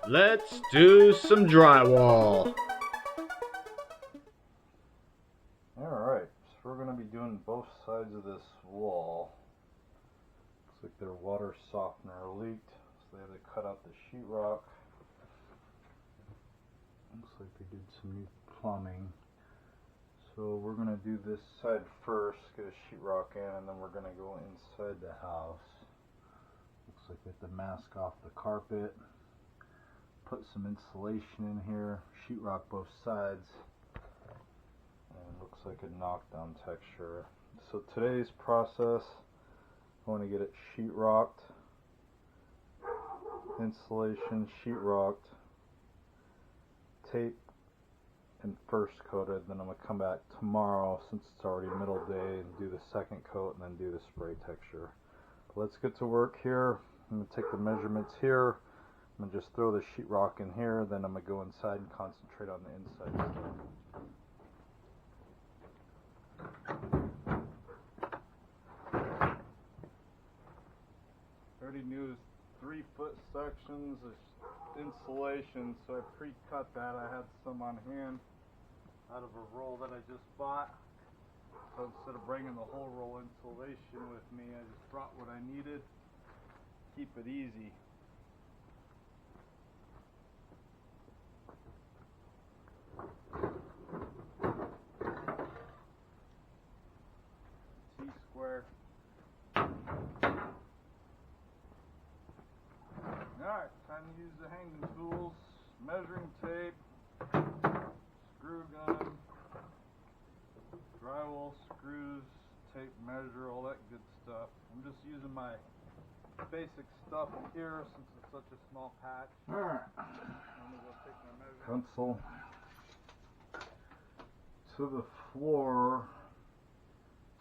Let's do some drywall. Alright, so we're going to be doing both sides of this wall. Looks like their water softener leaked, so they had to cut out the sheetrock. Looks like they did some new plumbing. So we're going to do this side first, get a sheetrock in, and then we're going to go inside the house. Looks like we have to mask off the carpet, put some insulation in here, sheetrock both sides, and it looks like a knockdown texture. So today's process, I want to get it sheetrocked, insulation, sheetrocked, tape, and first coated. Then I'm going to come back tomorrow, since it's already middle day, and do the second coat and then do the spray texture. But let's get to work here. I'm going to take the measurements here. I'm going to just throw the sheetrock in here, then I'm going to go inside and concentrate on the inside stuff. I already used 3-foot sections of insulation, so I pre-cut that. I had some on hand out of a roll that I just bought. So instead of bringing the whole roll insulation with me, I just brought what I needed. Keep it easy. T-square. Alright, time to use the hanging tools, measuring tape, screw gun, drywall screws, tape measure, all that good stuff. I'm just using my basic stuff here since it's such a small patch. Alright. I'm going to go take my measuring pencil to the floor,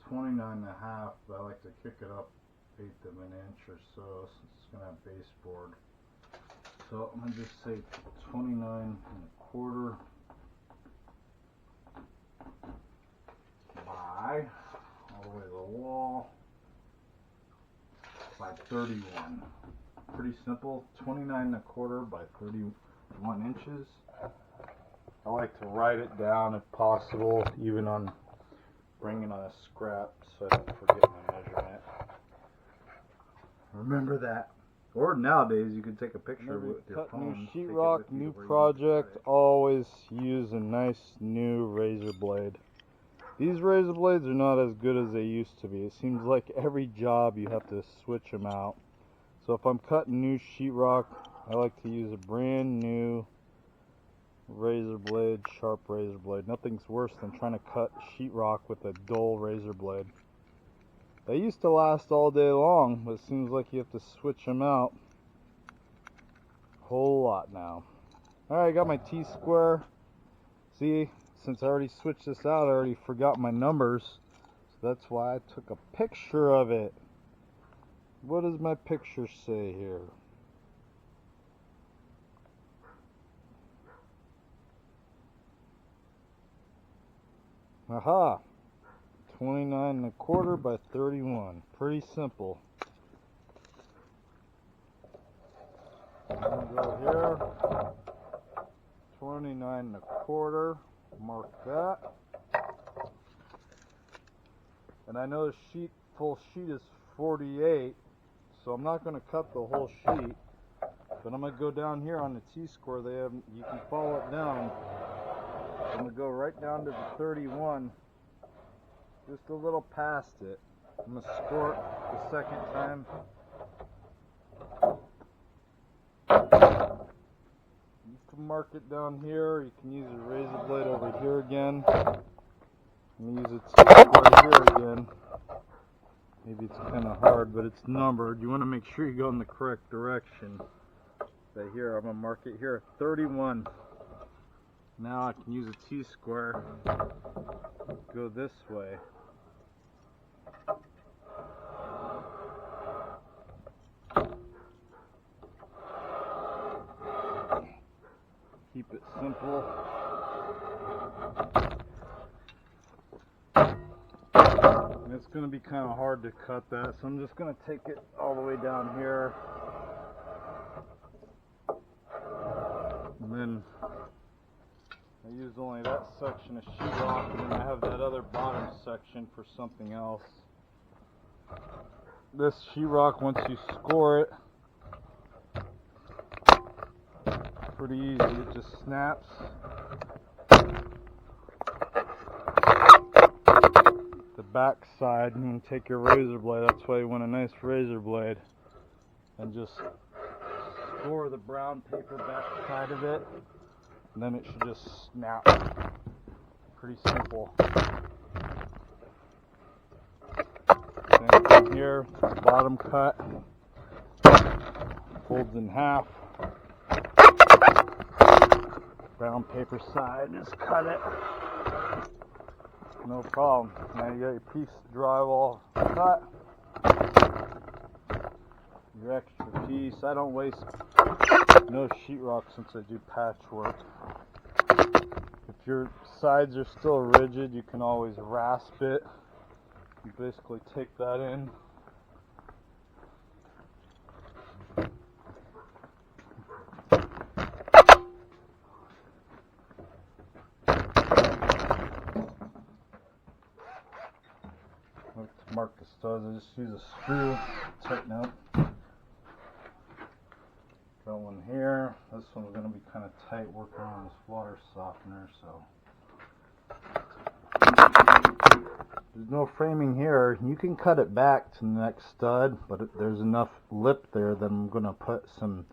29.5, but I like to kick it up 1/8 of an inch or so since it's going to have baseboard. So I'm going to just say 29.25 by, all the way to the wall, by 31. Pretty simple, 29.25 by 31 inches. I like to write it down if possible, even on bringing on a scrap so I don't forget my measurement. Remember that. Or nowadays you can take a picture of it with your phone. New sheetrock, new project, always use a nice new razor blade. These razor blades are not as good as they used to be. It seems like every job you have to switch them out. So if I'm cutting new sheetrock, I like to use a brand new razor blade, sharp razor blade. Nothing's worse than trying to cut sheetrock with a dull razor blade. They used to last all day long, but it seems like you have to switch them out a whole lot now. Alright, I got my T-square. See, since I already switched this out, I already forgot my numbers. So that's why I took a picture of it. What does my picture say here? Aha! 29.25 by 31. Pretty simple. I'm going to go here. 29.25. Mark that. And I know the full sheet is 48, so I'm not going to cut the whole sheet. But I'm going to go down here on the T-square. You can follow it down. I'm going to go right down to the 31. Just a little past it. I'm going to score it the second time. You can mark it down here. You can use a razor blade over here again. I'm going to use a T-square here again. Maybe it's kind of hard, but it's numbered. You want to make sure you go in the correct direction. Right here, I'm going to mark it here at 31. Now I can use a T-square. Go this way. Keep it simple. And it's going to be kind of hard to cut that, so I'm just going to take it all the way down here. And then I use only that section of sheetrock, and then I have that other bottom section for something else. This sheetrock, once you score it, pretty easy, it just snaps. The back side, and you take your razor blade, that's why you want a nice razor blade, and just score the brown paper back side of it, and then it should just snap. Pretty simple. Same thing here, bottom cut, folds in half. Brown paper side, just cut it. No problem. Now you got your piece of drywall cut. Your extra piece. I don't waste no sheetrock since I do patchwork. If your sides are still rigid, you can always rasp it. You basically take that in. To mark the studs, I just use a screw, tighten up. Got one here. This one's going to be kind of tight working on this water softener, so. There's no framing here. You can cut it back to the next stud, but there's enough lip there that I'm going to put some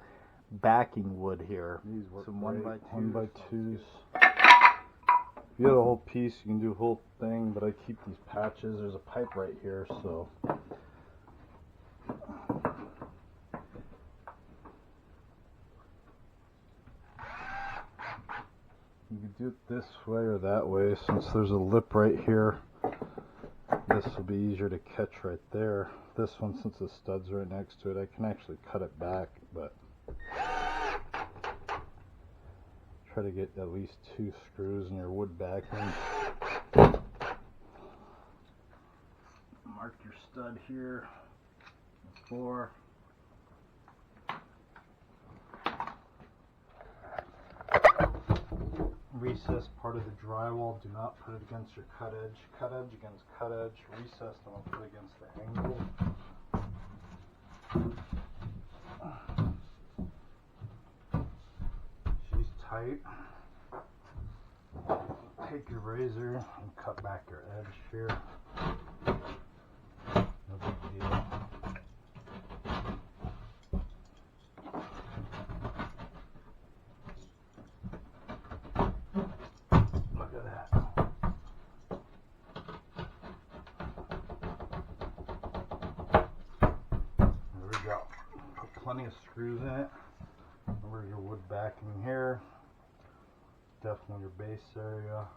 backing wood here. These work some great. 1x2s. If you have a whole piece, you can do a whole thing, but I keep these patches. There's a pipe right here, so. You can do it this way or that way. Since there's a lip right here, this will be easier to catch right there. This one, since the stud's right next to it, I can actually cut it back, but try to get at least 2 screws in your wood backing. Mark your stud here, 4. Recess part of the drywall, do not put it against your cut edge. Cut edge against cut edge. Recess, don't put it against the angle. She's tight. Take your razor and cut back your edge here. No big deal. Look at that. There we go. Put plenty of screws in it. Remember your wood backing here. Definitely your base area.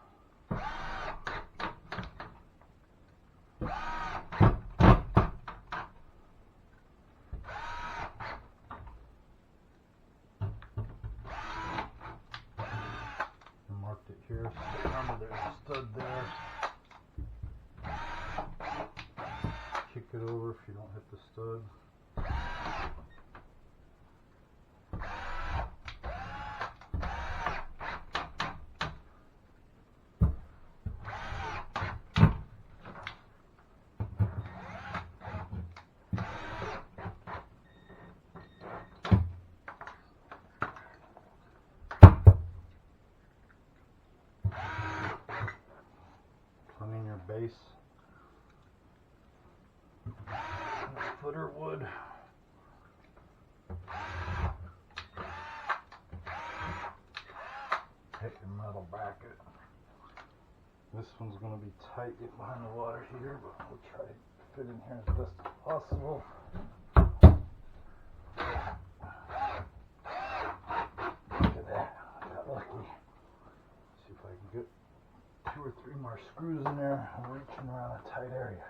Marked it here. So remember there's a stud there. Kick it over if you don't hit the stud. Cleaning your base. Footer wood. Hit your metal bracket. This one's going to be tight, get behind the water heater, but we'll try to fit in here as best as possible. Look at that, I got lucky. See if I can get 2 or 3 more screws in there. I'm reaching around a tight area.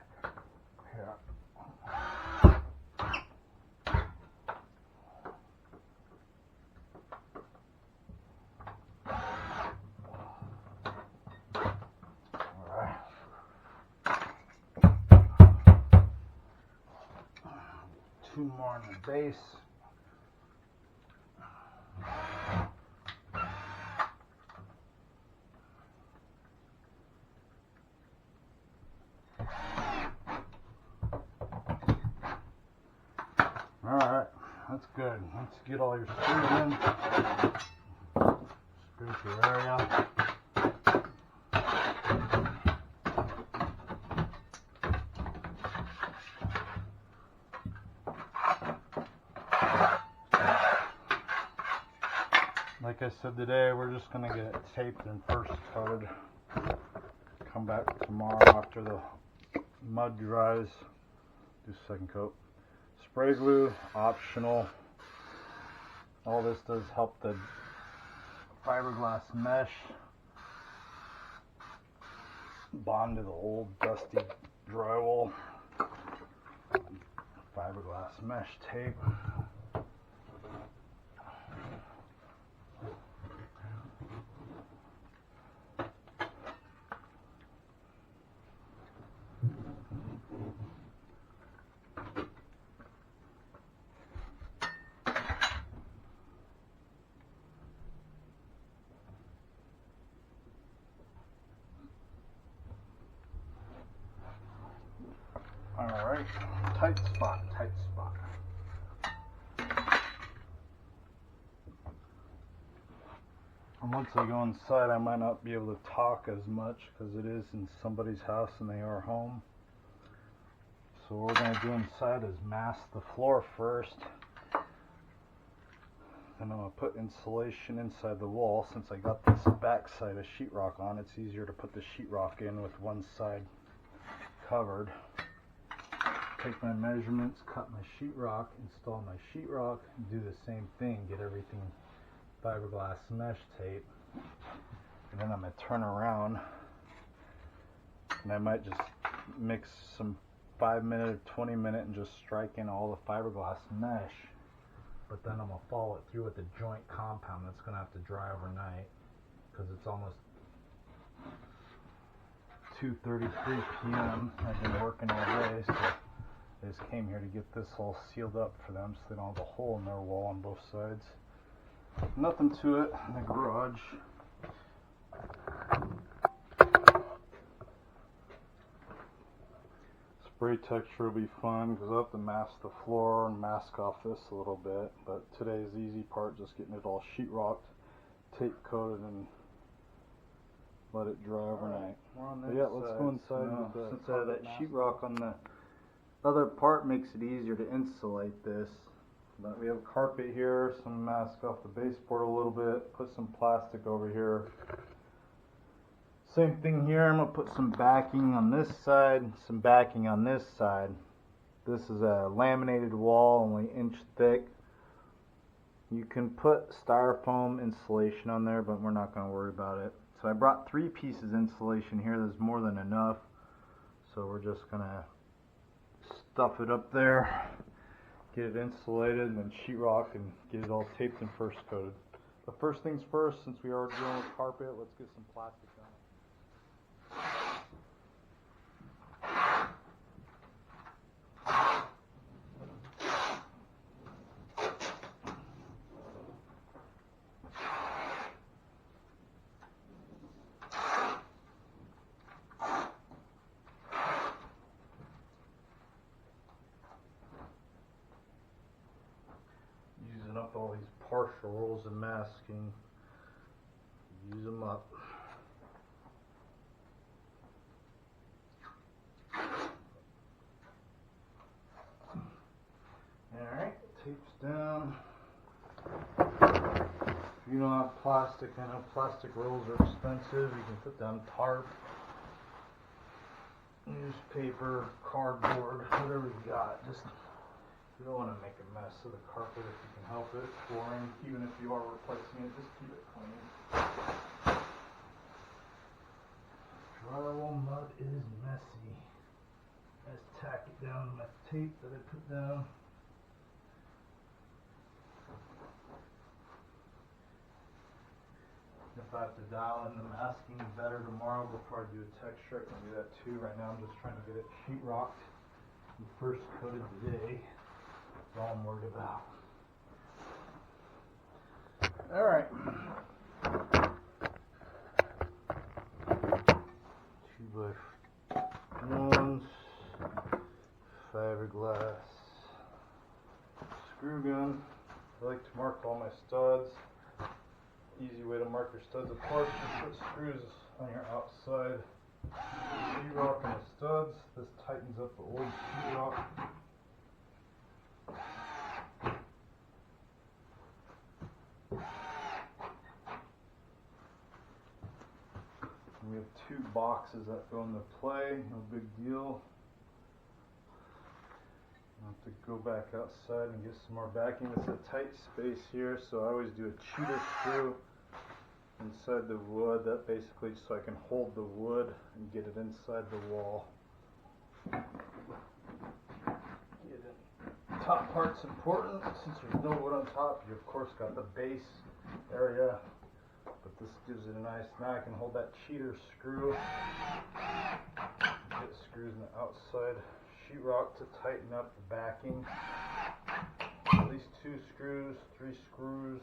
Here. Alright. 2 more in the base. That's good. Let's get all your screws in. Screw your area. Like I said today, we're just going to get it taped and first coated. Come back tomorrow after the mud dries. Do second coat. Spray glue, optional. All this does help the fiberglass mesh bond to the old dusty drywall. Fiberglass mesh tape. Alright, tight spot, tight spot. And once I go inside, I might not be able to talk as much because it is in somebody's house and they are home. So what we're going to do inside is mask the floor first. Then I'm going to put insulation inside the wall. Since I got this back side of sheetrock on, it's easier to put the sheetrock in with one side covered. Take my measurements, cut my sheetrock, install my sheetrock, and do the same thing, get everything fiberglass mesh tape. And then I'm going to turn around and I might just mix some 5-minute or 20-minute and just strike in all the fiberglass mesh. But then I'm going to follow it through with the joint compound that's going to have to dry overnight because it's almost 2:33 p.m. I've been working all day, so I just came here to get this all sealed up for them so they don't have a hole in their wall on both sides. Nothing to it in the garage. Spray texture will be fun because I'll have to mask the floor and mask off this a little bit. But today's the easy part, just getting it all sheetrocked, tape coated, and let it dry overnight. But yeah, let's go inside. Since that sheetrock on the other part makes it easier to insulate this. But we have carpet here, some mask off the baseboard a little bit, put some plastic over here. Same thing here, I'm going to put some backing on this side, some backing on this side. This is a laminated wall, only inch thick. You can put styrofoam insulation on there, but we're not going to worry about it. So I brought 3 pieces insulation here, there's more than enough. So we're just going to stuff it up there, get it insulated, and then sheetrock and get it all taped and first coated. But first things first, since we are dealing with carpet, let's get some plastic on it. Using up all these partial rolls of masking, use them up. Alright, tapes down. If you don't have plastic, I know plastic rolls are expensive. You can put down tarp, newspaper, cardboard, whatever you got. Just, you don't want to make a mess of the carpet if you can help it. Flooring, even if you are replacing it, just keep it clean. Drywall mud is messy. Let's tack it down to my tape that I put down. If I have to dial in the masking better tomorrow before I do a texture, I can do that too. Right now I'm just trying to get it sheetrocked and first coated today. That's all I'm worried about. Alright. 2x1s, fiberglass screw gun. I like to mark all my studs. Easy way to mark your studs apart, just put screws on your outside sheetrock and the studs. This tightens up the old sheetrock. We have two boxes that go into play, no big deal. I'll have to go back outside and get some more backing. It's a tight space here, so I always do a cheater screw inside the wood. That basically so I can hold the wood and get it inside the wall. Get it. Top part's important. Since there's no wood on top, you of course got the base area. But this gives it a nice, now I can hold that cheater screw, get screws in the outside sheetrock to tighten up the backing. At least 2 screws, 3 screws,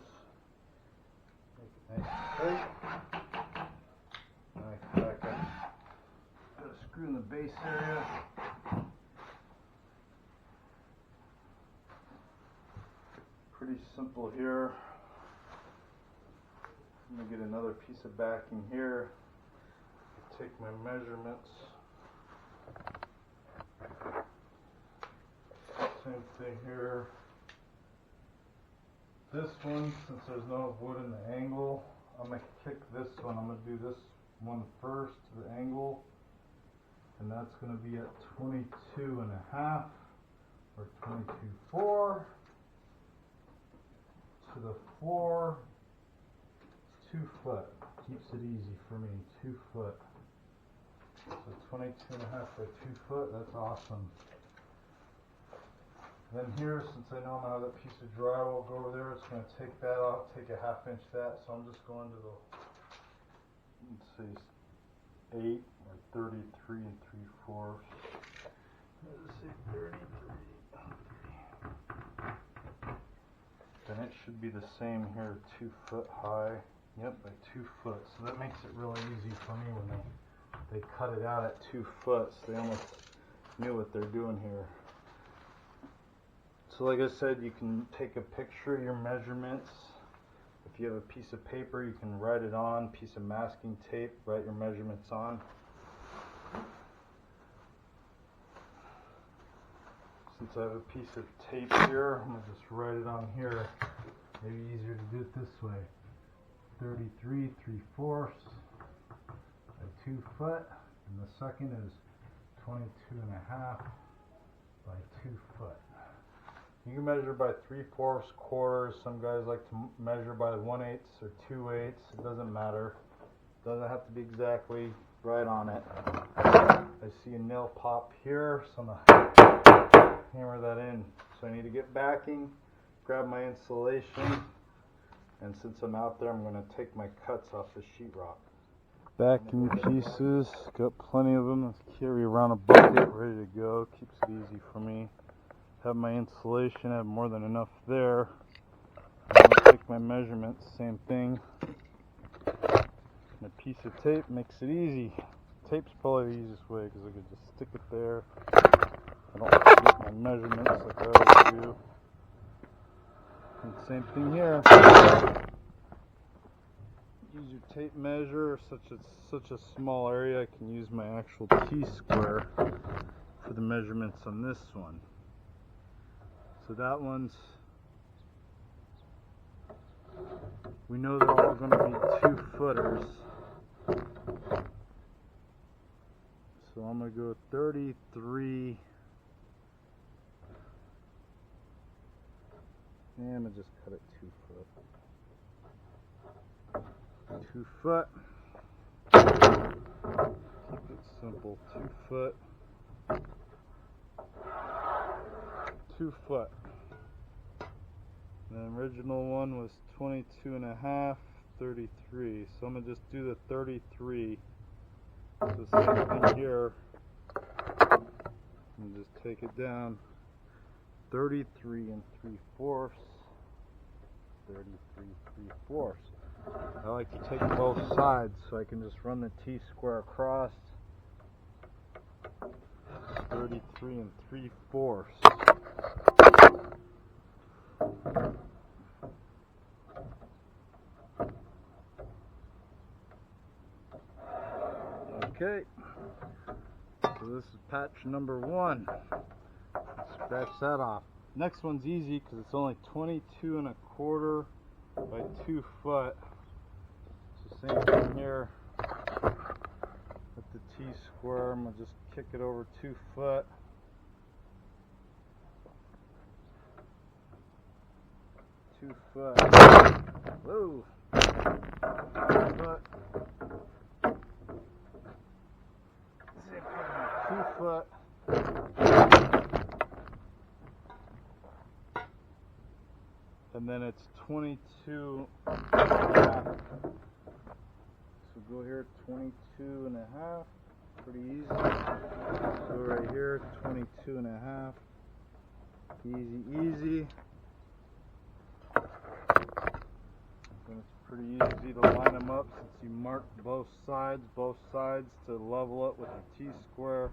make it nice and tight. Now I can back up, put a screw in the base area. Pretty simple here. I'm going to get another piece of backing here, take my measurements, same thing here. This one, since there's no wood in the angle, I'm going to kick this one. I'm going to do this one first to the angle, and that's going to be at 22.5 or 22.4 to the floor. 2 foot, keeps it easy for me, 2 foot. So 22.5 by 2 foot, that's awesome. Then here, since I know I'm gonna have that piece of drywall go over there, it's gonna take that off, take a 1/2 inch that, so I'm just going to the, let's see, 8 or 33 3/4. Let's see, 33. Then it should be the same here, 2 foot high. Yep, by 2 foot. So that makes it really easy for me when they cut it out at 2 foot. So they almost knew what they're doing here. So like I said, you can take a picture of your measurements. If you have a piece of paper, you can write it on, piece of masking tape, write your measurements on. Since I have a piece of tape here, I'm going to just write it on here. Maybe easier to do it this way. 33 3/4 by 2 foot, and the second is 22.5 by 2 foot. You can measure by 3/4 quarters. Some guys like to measure by 1/8 or 2/8. It doesn't matter. It doesn't have to be exactly right on it. I see a nail pop here, so I'm gonna hammer that in. So I need to get backing, grab my insulation. And since I'm out there, I'm going to take my cuts off the sheetrock. Backing pieces, got plenty of them. Let's carry around a bucket, ready to go. Keeps it easy for me. Have my insulation, I have more than enough there. I'm going to take my measurements, same thing. And a piece of tape makes it easy. Tape's probably the easiest way because I could just stick it there. I don't forget my measurements like I always do. And same thing here. Use your tape measure. Such a small area, I can use my actual T-square for the measurements on this one. So that one's, we know they're all going to be 2 footers. So I'm going to go 33. And I'm going to just cut it 2 foot. 2 foot. Keep it simple. 2 foot. 2 foot. The original one was 22.5, 33. So I'm going to just do the 33. So same thing here. And just take it down. 33 3/4. 33 3/4. I like to take both sides so I can just run the T-square across. 33 3/4. Okay, so this is patch number 1. Scratch that off. Next one's easy because it's only 22 1/4 by 2 foot. So same thing here with the T-square. I'm gonna just kick it over 2 foot. Whoa. 2 foot. 2 foot. And then it's 22 and a half. So go here, 22 and a half. Pretty easy. So right here, 22 and a half. Easy, easy. And it's pretty easy to line them up since you marked both sides to level it with the T-square.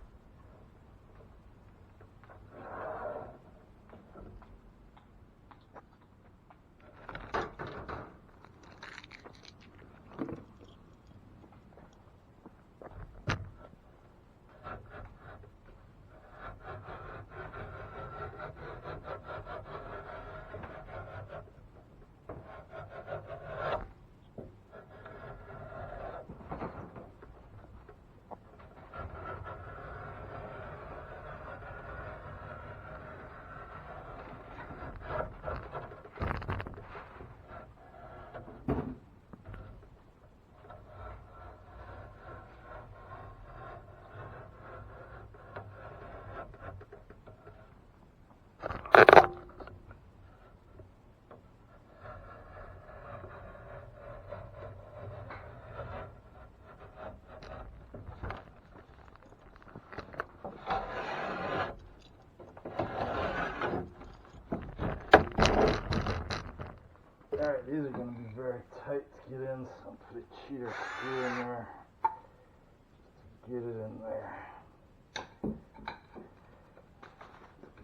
Alright, these are going to be very tight to get in, so I'll put a cheater screw in there just to get it in there.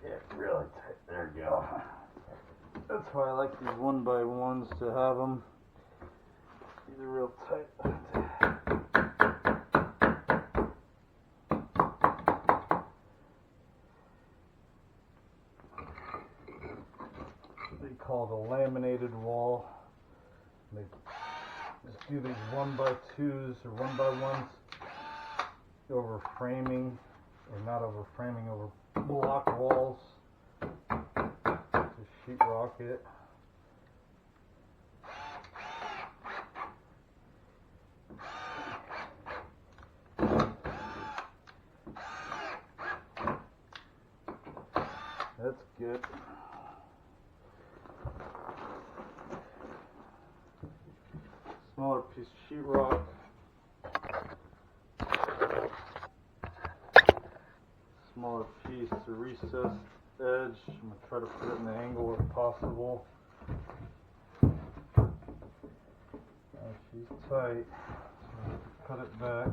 Yeah, really tight. There we go. That's why I like these 1x1s to have them. These are real tight. Called a laminated wall. They just do these 1x2s or 1x1s over framing, or not over framing, over block walls to sheetrock it. That's good. Smaller piece of sheetrock. Smaller piece to recess edge. I'm going to try to put it in the angle if possible. She's tight. So cut it back.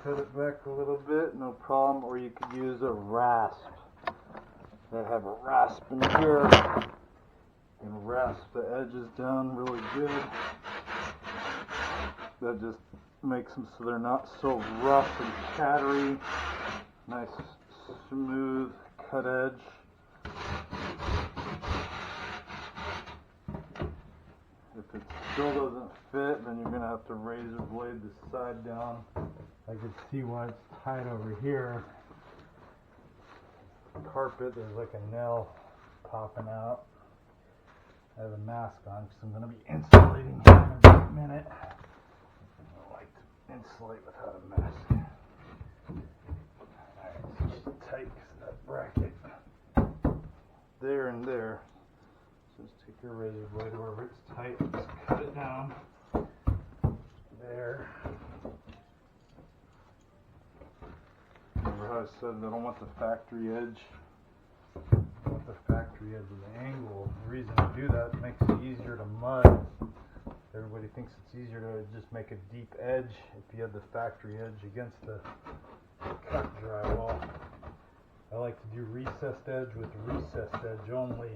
Cut it back a little bit, no problem. Or you could use a rasp. I have a rasp in here. And rasp the edges down really good. That just makes them so they're not so rough and chattery. Nice smooth cut edge. If it still doesn't fit, then you're going to have to razor blade the side down. I can see why it's tight over here. Carpet, there's like a nail popping out. I have a mask on because I'm going to be insulating here in a minute. I don't like to insulate without a mask. Alright, so it's tight because of that bracket. There and there. So just take your razor blade wherever it's tight, just cut it down. There. Remember how I said I don't want the factory edge? The factory edge of the angle. The reason to do that makes it easier to mud. Everybody thinks it's easier to just make a deep edge if you have the factory edge against the cut drywall. I like to do recess recessed edge with recessed edge only.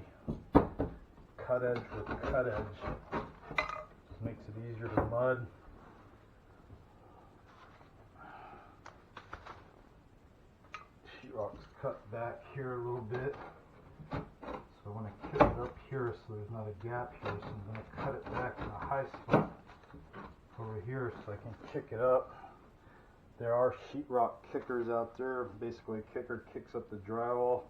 Cut edge with cut edge. Just makes it easier to mud. Sheetrock's cut back here a little bit. So when I kick it up here, so there's not a gap here, so I'm going to cut it back in a high spot over here so I can kick it up. There are sheetrock kickers out there. Basically, a kicker kicks up the drywall.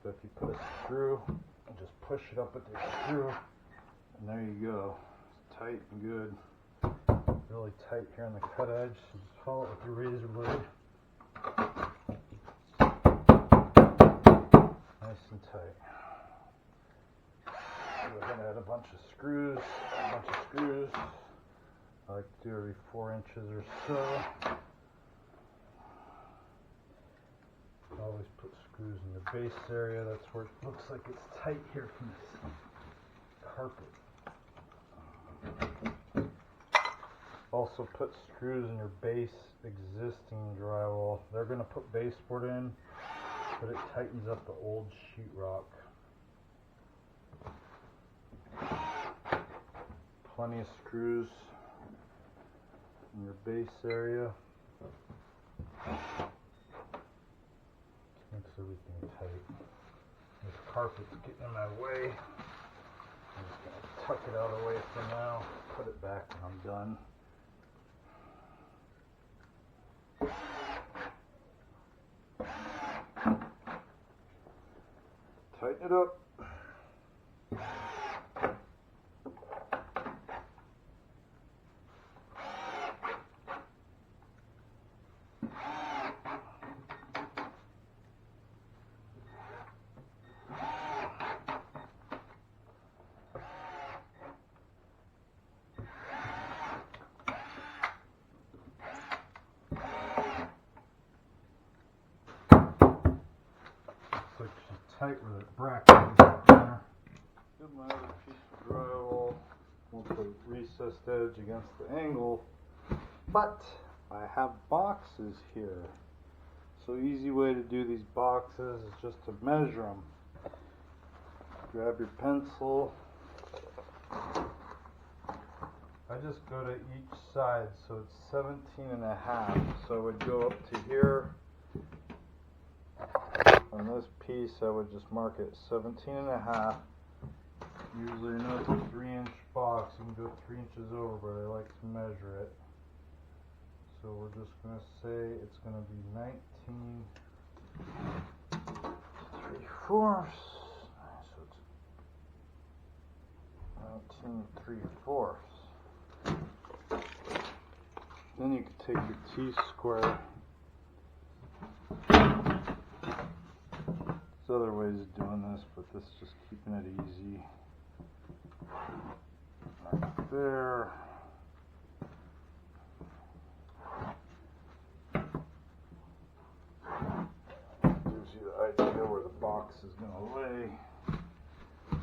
But if you put a screw and just push it up with the screw, and there you go. It's tight and good. Really tight here on the cut edge. So just follow it with your razor blade. Nice and tight. Go ahead and add a bunch of screws. I like to do every 4 inches or so. Always put screws in the base area. That's where it looks like it's tight here from this carpet. Also put screws in your base existing drywall. They're going to put baseboard in, but it tightens up the old sheetrock. Plenty of screws in your base area. Makes everything tight. This carpet's getting in my way. I'm just going to tuck it out of the way for now. Put it back when I'm done. Tighten it up. Looks like she's tight with a bracket up there. Get my other piece of drywall. We'll put recessed edge against the angle, but I have boxes here. So easy way to do these boxes is just to measure them. Grab your pencil. I just go to each side, so it's 17.5. So I would go up to here. On this piece, I would just mark it 17.5. Usually, I know it's a 3-inch box. You can go 3 inches over, but I like to measure it. So we're just going to say it's going to be 19 3/4. So it's 19 3/4. Then you can take your T-square. There's other ways of doing this, but this is just keeping it easy. Right there. Gives you the idea where the box is going to lay.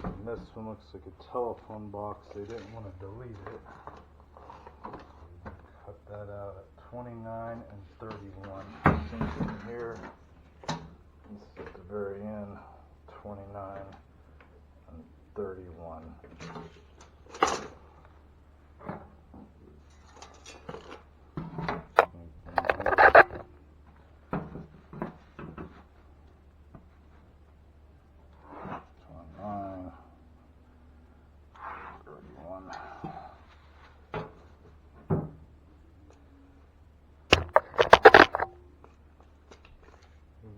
And this one looks like a telephone box. They didn't want to delete it. Cut that out at 29 and 31. Same thing here. This is at the very end, 29 and 31.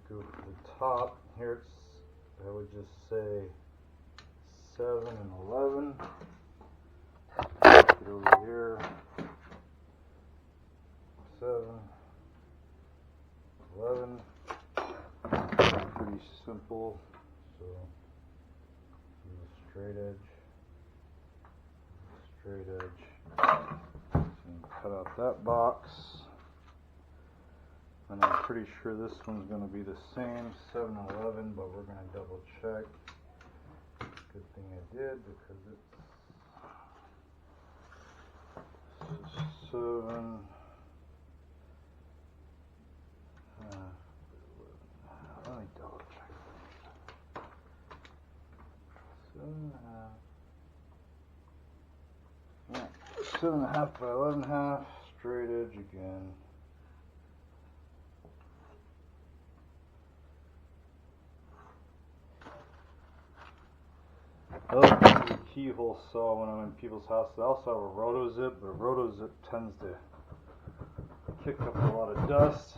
Go to the top here. It's, I would just say 7 and 11. Get over here. 7, 11. Pretty simple. So use a straight edge. And cut out that box. And I'm pretty sure this one's going to be the same, 7 and 11, but we're going to double check. Good thing I did, because it's 7. Let me double check. 7.5 by 11.5, straight edge again. I like to use a keyhole saw when I'm in people's houses. I also have a roto-zip, but a roto-zip tends to kick up a lot of dust.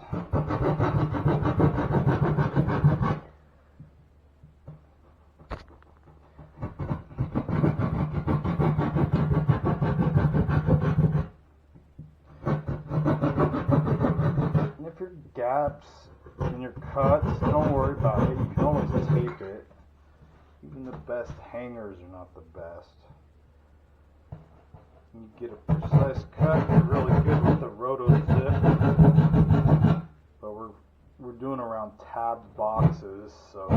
And if your gaps in your cuts, don't worry about it. You can always tape it. Even the best hangers are not the best. You get a precise cut, you're really good with the roto-zip. But we're doing around tabbed boxes, so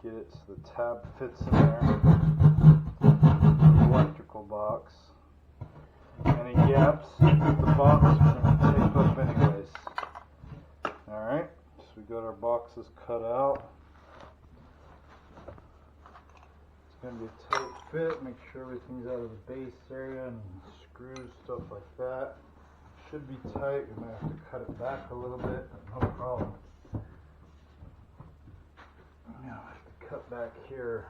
get it so the tab fits in there. The electrical box. Any gaps in the box are going to tape up anyways. Alright, so we got our boxes cut out. It's going to be a tight fit, make sure everything's out of the base area and screws, stuff like that. Should be tight, we might have to cut it back a little bit, but no problem. Now I have to cut back here.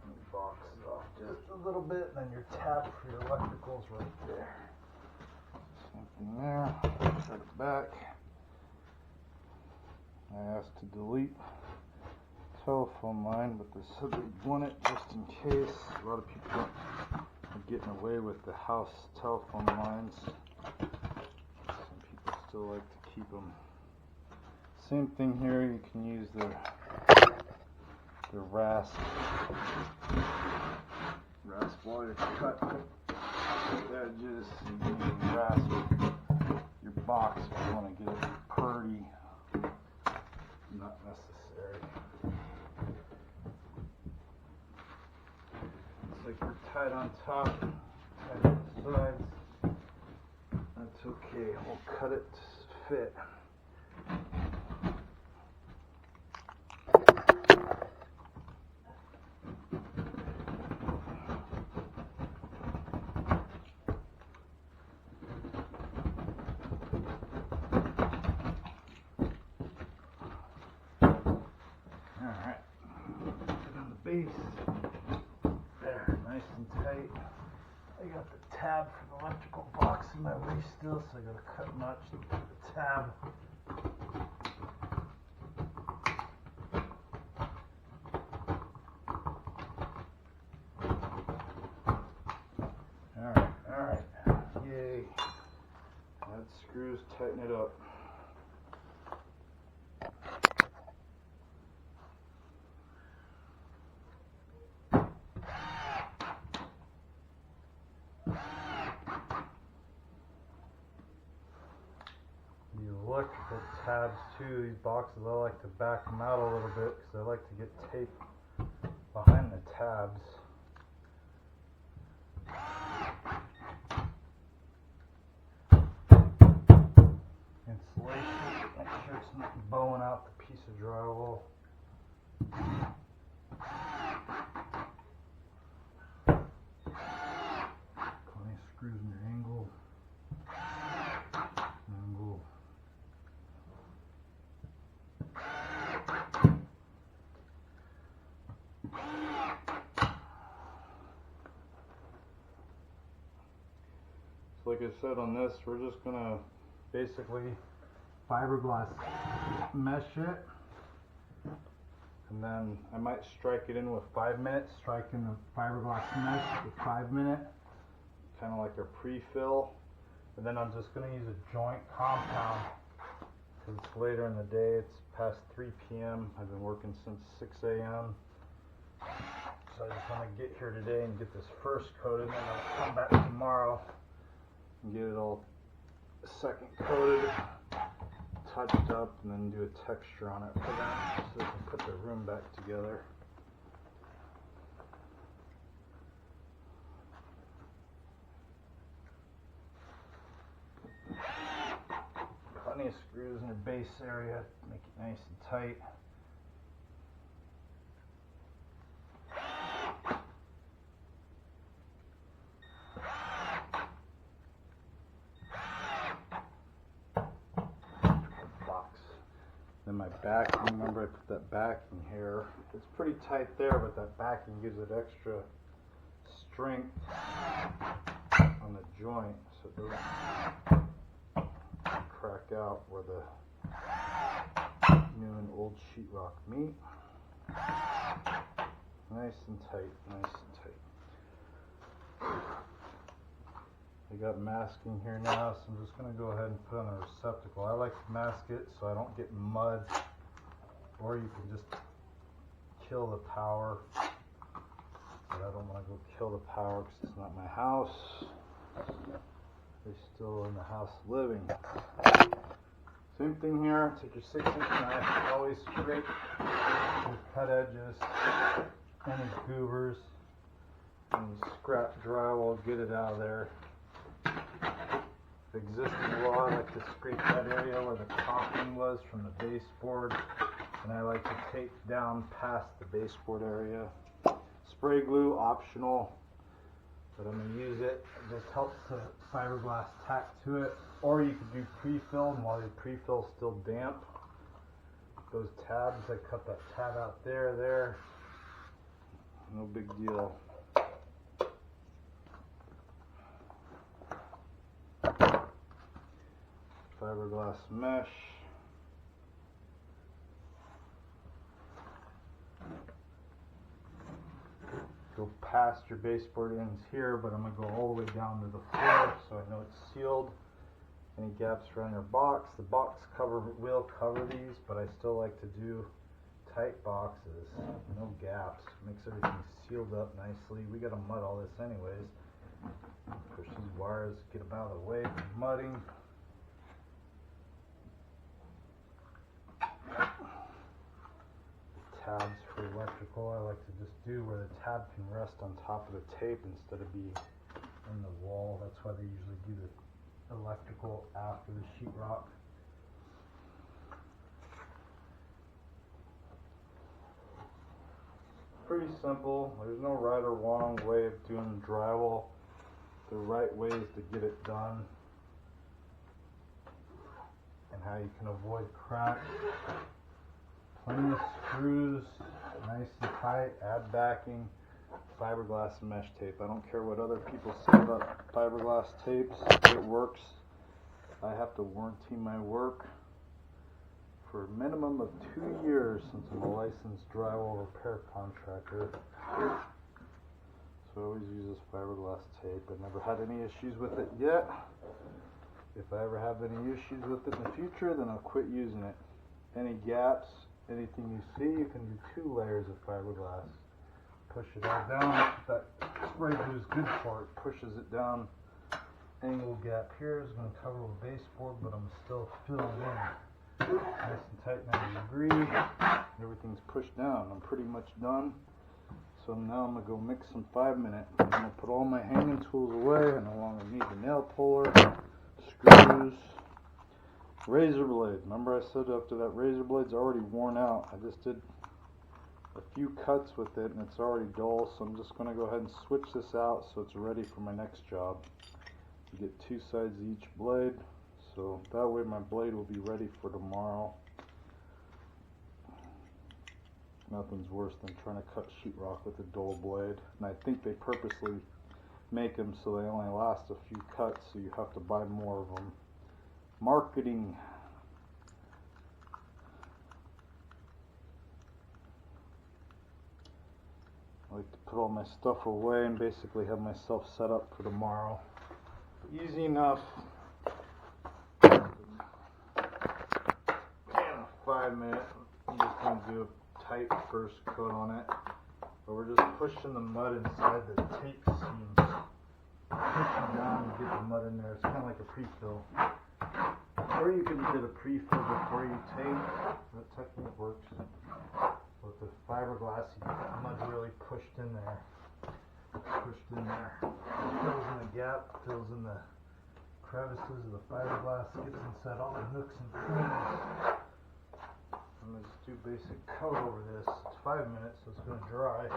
And the box is off just a little bit, and then your tab for your electrical's right there. Same thing there, cut it back. I asked to delete telephone line, but they said they want it just in case. A lot of people are getting away with the house telephone lines. Some people still like to keep them. Same thing here, you can use the rasp while you're cutting the edges. You can rasp your box if you want to get it purdy. Not necessary. Like we're tight on top, tight on the sides. That's okay, we'll cut it to fit. Alright, put on the base. Nice and tight. I got the tab for the electrical box in my way still, so I got a cut notch to put the tab. Alright. Yay. Add screws, tighten it up. Electrical tabs too, these boxes I like to back them out a little bit because I like to get tape behind the tabs. Insulation, make sure it's not bowing out the piece of drywall. Plenty of screws in your angle. Like I said on this, we're just gonna basically fiberglass mesh it, and then I might strike it in with 5 minutes, strike in the fiberglass mesh with 5 minutes, kind of like a pre-fill, and then I'm just gonna use a joint compound because it's later in the day. It's past 3 p.m. I've been working since 6 a.m. So I just want to get here today and get this first coated, and then I'll come back tomorrow and get it all second coated, touched up, and then do a texture on it for them so they can put the room back together. Plenty of screws in the base area to make it nice and tight. Then my backing, remember I put that backing here. It's pretty tight there, but that backing gives it extra strength on the joint so it doesn't crack out where the new and old sheetrock meet. Nice and tight, nice and tight. I got masking here now, so I'm just going to go ahead and put on a receptacle. I like to mask it so I don't get mud, or you can just kill the power. But I don't want to go kill the power because it's not my house. They're still in the house living. Same thing here. Take your 6-inch knife, always scrape your cut edges, any goobers, and scrap drywall, get it out of there. The existing wall, I like to scrape that area where the caulking was from the baseboard, and I like to tape down past the baseboard area. Spray glue, optional, but I'm going to use it. It just helps the fiberglass tack to it. Or you could do pre-fill, and while your pre-fill is still damp, those tabs, I cut that tab out there. No big deal. Fiberglass mesh. Go past your baseboard ends here, but I'm going to go all the way down to the floor so I know it's sealed. Any gaps around your box, the box cover will cover these, but I still like to do tight boxes, no gaps. Makes everything sealed up nicely. We got to mud all this anyways. Push these wires, get them out of the way from mudding. Tabs for electrical, I like to just do where the tab can rest on top of the tape instead of be in the wall. That's why they usually do the electrical after the sheetrock. Pretty simple. There's no right or wrong way of doing drywall. The right way is to get it done, and how you can avoid cracks. Plenty of screws, nice and tight, add backing, fiberglass mesh tape. I don't care what other people say about fiberglass tapes, it works. I have to warranty my work for a minimum of 2 years since I'm a licensed drywall repair contractor. So I always use this fiberglass tape. I've never had any issues with it yet. If I ever have any issues with it in the future, then I'll quit using it. Any gaps, anything you see, you can do 2 layers of fiberglass. Push it all down. That spray glue is good for it. Pushes it down. Angle gap here is going to cover with baseboard, but I'm still filled in. Nice and tight, 90 degree. Everything's pushed down. I'm pretty much done. So now I'm going to go mix some 5-minute. I'm going to put all my hanging tools away. I no longer need the nail puller, screws, razor blade. Remember I said after that razor blade's already worn out. I just did a few cuts with it and it's already dull, so I'm just going to go ahead and switch this out so it's ready for my next job. You get 2 sides of each blade, so that way my blade will be ready for tomorrow. Nothing's worse than trying to cut sheetrock with a dull blade, and I think they purposely make them so they only last a few cuts, so you have to buy more of them. Marketing. I like to put all my stuff away and basically have myself set up for tomorrow. Easy enough. And a 5-minute. I'm just going to do a tight first coat on it. But we're just pushing the mud inside the tape seam. Pushing down to get the mud in there. It's kind of like a pre-fill. Or you can get a pre-fill before you tape. That technique works. With the fiberglass, you get the mud really pushed in there. Pushed in there. Fills in the gap, fills in the crevices of the fiberglass, gets inside all the nooks and crannies. I'm going to just do basic coat over this. It's 5 minutes, so it's going to dry.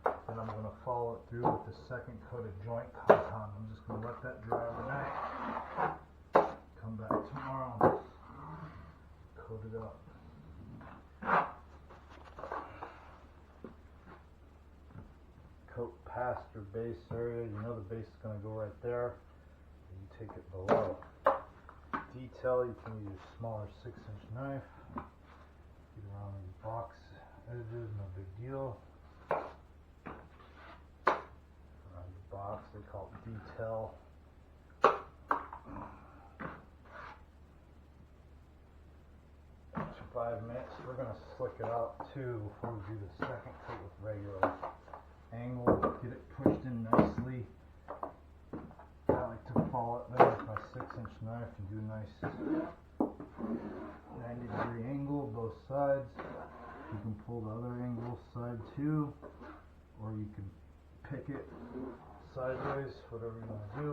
Then I'm going to follow it through with the second coat of joint compound. I'm just going to let that dry overnight. Come back tomorrow and coat it up. past your base area, you know the base is going to go right there, and you take it below. Detail, you can use a smaller 6-inch knife. Get around these box edges, no big deal. Around the box, they call it detail. After 5 minutes, we're going to slick it out too before we do the second coat with regular angle. Get it pushed in nicely. I like to follow it there with my 6-inch knife and do a nice 90-degree angle both sides. You can pull the other angle side too, or you can pick it sideways, whatever you want to do.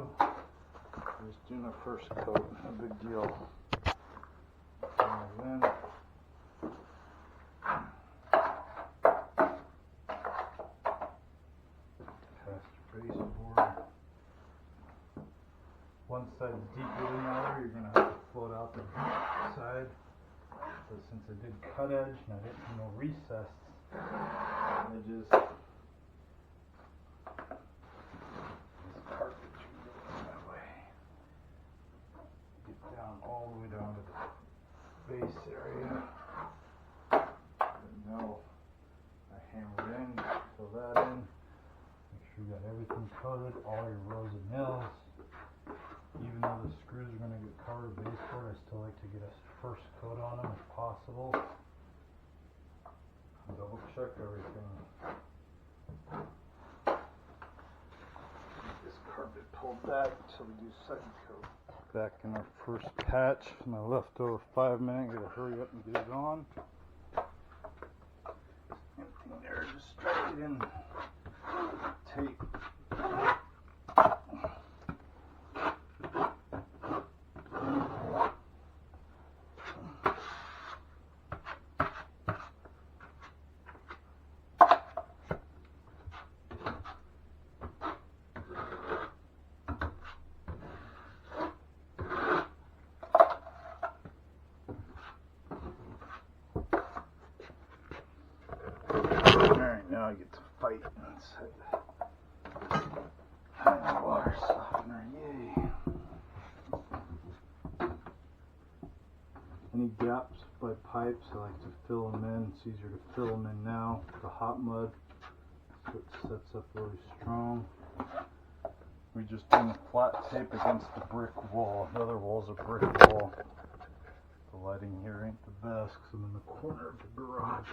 Just doing a first coat, no big deal. And then test your baseboard. One side's deeper than the other, you're going to have to float out the deep side. So since I did cut edge and I didn't do no recessed edges, this carpet should go that way. Get down all the way down to the base area. And now I hammer in, fill that in. Make sure you got everything coated, all your rows of nails. Even though the screws are going to get covered with baseboard, I still like to get a first coat on them if possible. Double check everything. Get this carpet pulled back until we do second coat. Back in our first patch, my leftover 5 minutes. Gotta hurry up and get it on. Anything there, just strike it in. Tape. Alright, now I get to fight inside the water softener. Yay! Any gaps by pipes, I like to fill them in. It's easier to fill them in now. The hot mud, so it sets up really strong. We just doing flat tape against the brick wall. The other wall's a brick wall. The lighting here ain't the best because I'm in the corner of the garage.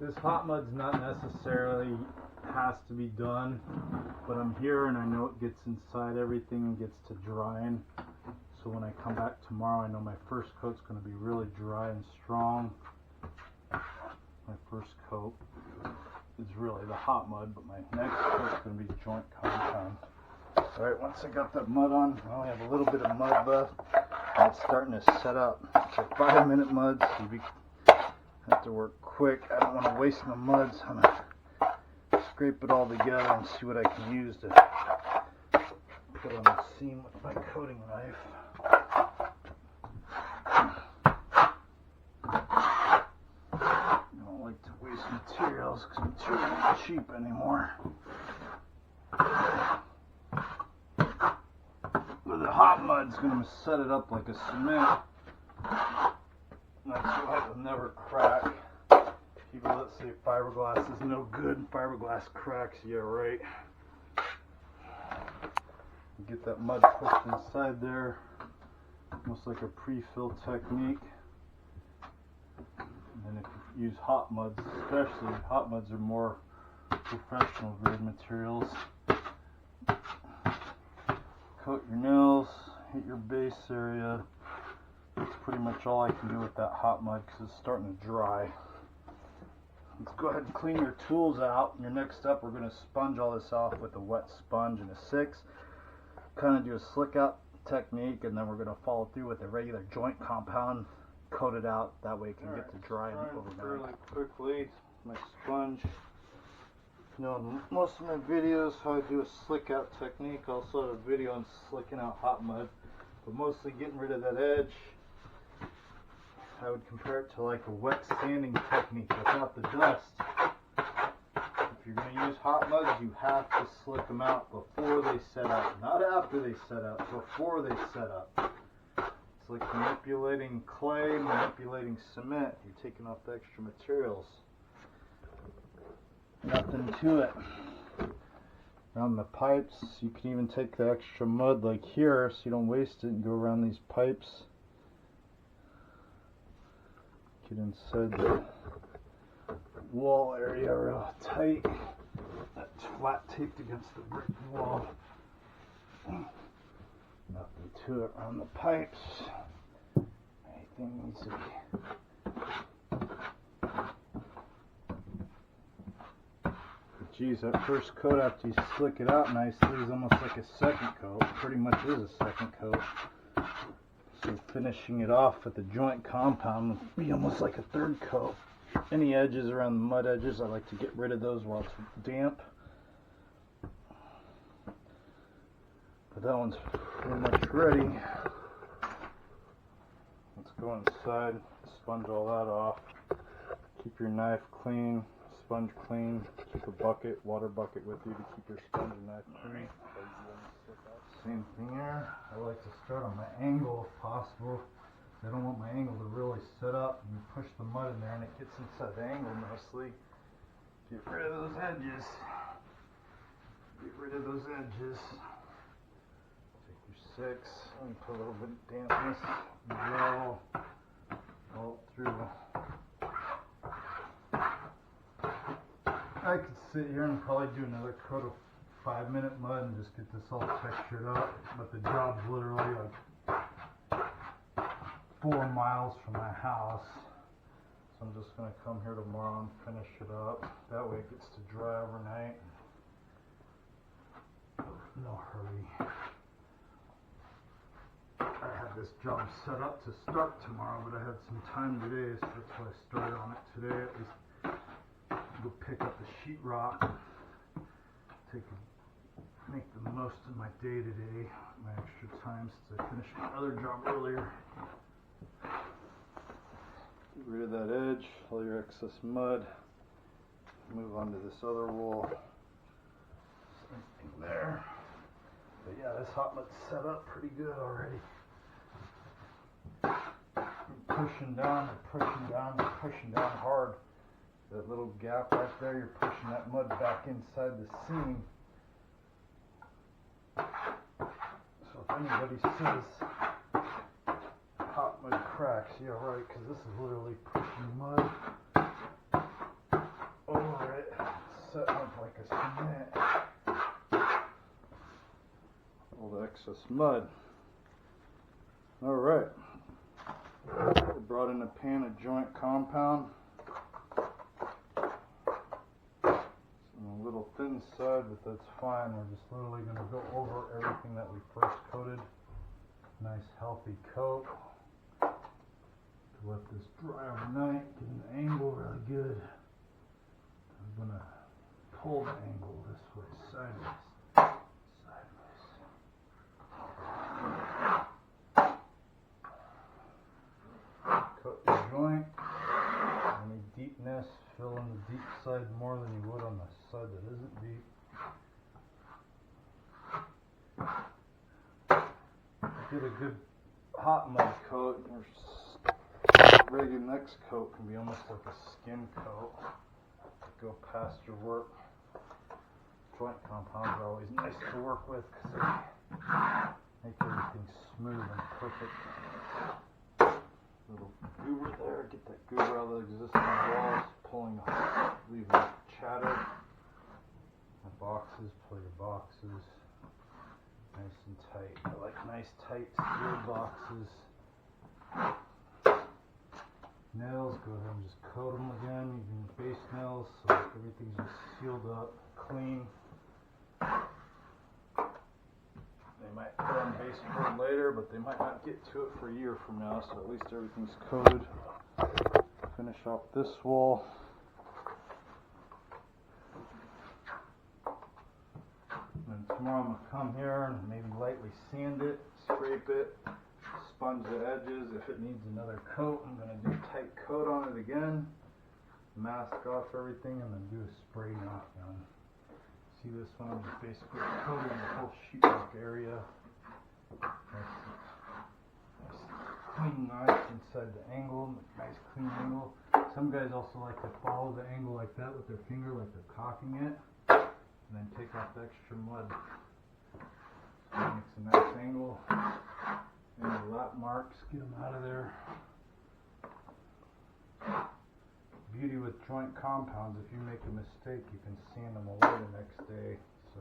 This hot mud's not necessarily has to be done, but I'm here and I know it gets inside everything and gets to drying. So when I come back tomorrow, I know my first coat's going to be really dry and strong. My first coat is really the hot mud, but my next coat's going to be joint compound. Alright, once I got that mud on, I only have a little bit of mud left, and it's starting to set up. It's a 5-minute mud, so you have to work quick. I don't want to waste my mud, so I'm going to scrape it all together and see what I can use to put on the seam with my coating knife. I don't like to waste materials because materials aren't cheap anymore. But the hot mud's going to set it up like a cement. That's why it'll never crack. People that say fiberglass is no good, fiberglass cracks, yeah right. Get that mud pushed inside there, almost like a pre-fill technique. And then if you use hot muds, especially, hot muds are more professional grade materials. Coat your nails, hit your base area. That's pretty much all I can do with that hot mud because it's starting to dry. Let's go ahead and clean your tools out. Your next step, we're going to sponge all this off with a wet sponge and a 6. Kind of do a slick out technique, and then we're going to follow through with a regular joint compound, coat it out. That way it can get to dry overnight. Really quickly, my sponge. You know, in most of my videos, how I do a slick out technique. I also have a video on slicking out hot mud, but mostly getting rid of that edge. I would compare it to like a wet sanding technique without the dust. If you're going to use hot muds, you have to slick them out before they set up. Not after they set up, before they set up. It's like manipulating clay, manipulating cement. You're taking off the extra materials. Nothing to it. Around the pipes, you can even take the extra mud like here so you don't waste it and go around these pipes. Get inside the wall area real tight. That's flat taped against the brick wall. Nothing to it around the pipes. Anything needs to be. Geez, that first coat after you slick it out nicely is almost like a second coat. Pretty much is a second coat. So finishing it off with the joint compound would be almost like a third coat. Any edges around the mud edges, I like to get rid of those while it's damp. But that one's pretty much ready. Let's go inside, sponge all that off. Keep your knife clean. Sponge clean. Keep a bucket, water bucket with you to keep your sponge and knife clean. Same thing here. I like to start on my angle if possible. I don't want my angle to really set up, and you push the mud in there and it gets inside the angle nicely. Get rid of those edges. Get rid of those edges. Take your 6 and put a little bit of dampness and roll all through. I could sit here and probably do another coat of 5-minute mud and just get this all textured up, but the job's literally like 4 miles from my house, so I'm just going to come here tomorrow and finish it up. That way it gets to dry overnight. No hurry. I had this job set up to start tomorrow, but I had some time today, so that's why I started on it today. At least go pick up the sheetrock, make the most of my day today, my extra time since I finished my other job earlier. Get rid of that edge, all your excess mud. Move on to this other wall. Same thing there. But yeah, this hot mud's set up pretty good already. You're pushing down, pushing down hard. That little gap right there, you're pushing that mud back inside the seam. So if anybody says hot mud cracks, yeah right, because this is literally pushing mud over it, setting up like a cement. All the excess mud. Alright. I brought in a pan of joint compound. A little thin side, but that's fine. We're just literally going to go over everything that we first coated. Nice healthy coat. To let this dry overnight, get an angle really good. I'm going to pull the angle this way, sideways. Cut your joint. Any deepness, fill in the deep side more than you would on the side that isn't deep. Get a good hot mud coat, or regular next coat can be almost like a skim coat. Go past your work. Joint compounds are always nice to work with because they make everything smooth and perfect. Little goober there, get that goober out of the existing walls, pulling the leaving chatter. My boxes, pull your boxes nice and tight. I like nice tight sealed boxes. Nails, go ahead and just coat them again using base nails so everything's just sealed up, clean. They might put on base coat later, but they might not get to it for a year from now, so at least everything's coated. Finish off this wall. And tomorrow I'm going to come here and maybe lightly sand it, scrape it, sponge the edges. If it needs another coat, I'm going to do a tight coat on it again. Mask off everything and then do a spray knockdown. See this one? I'm just basically coating the whole sheetrock area. Nice clean knife inside the angle, nice clean angle. Some guys also like to follow the angle like that with their finger, like they're cocking it, and then take off the extra mud. So it makes a nice angle. And the lap marks, get them out of there. Beauty with joint compounds, if you make a mistake, you can sand them away the next day. So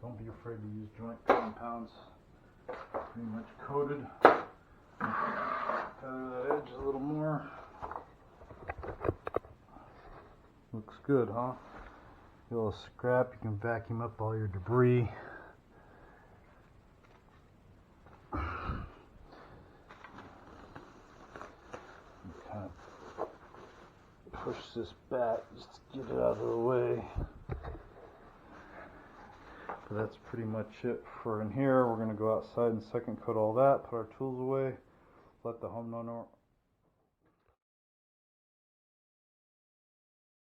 don't be afraid to use joint compounds. Pretty much coated. Feather that edge a little more. Looks good, huh? A little scrap, you can vacuum up all your debris. Kind of push this back just to get it out of the way. But that's pretty much it for in here. We're going to go outside and second coat all that, put our tools away, let the homeowner